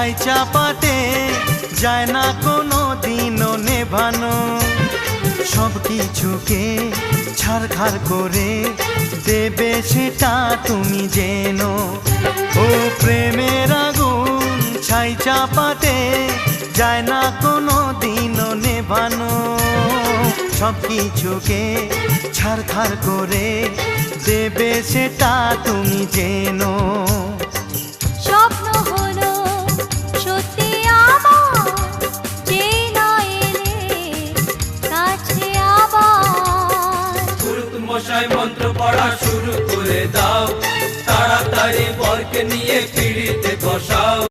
ছাই চাপাতে যায় না কোনো দিনও নেভানো। সব কিছুকে ছারখার করে দেবে সেটা তুমি জেনো। ও প্রেমের আগুন ছাই চাপাতে যায় না কোনো দিনও নেভানো। সব কিছুকে ছারখার করে দেবে সেটা তুমি জেনো। স্বপ্ন হলো সত্যি আমার, যে না এলে কাছে আবার। পুরুত মশাই মন্ত্র পড়া শুরু করে দাও, তাড়াতাড়ি বরকে নিয়ে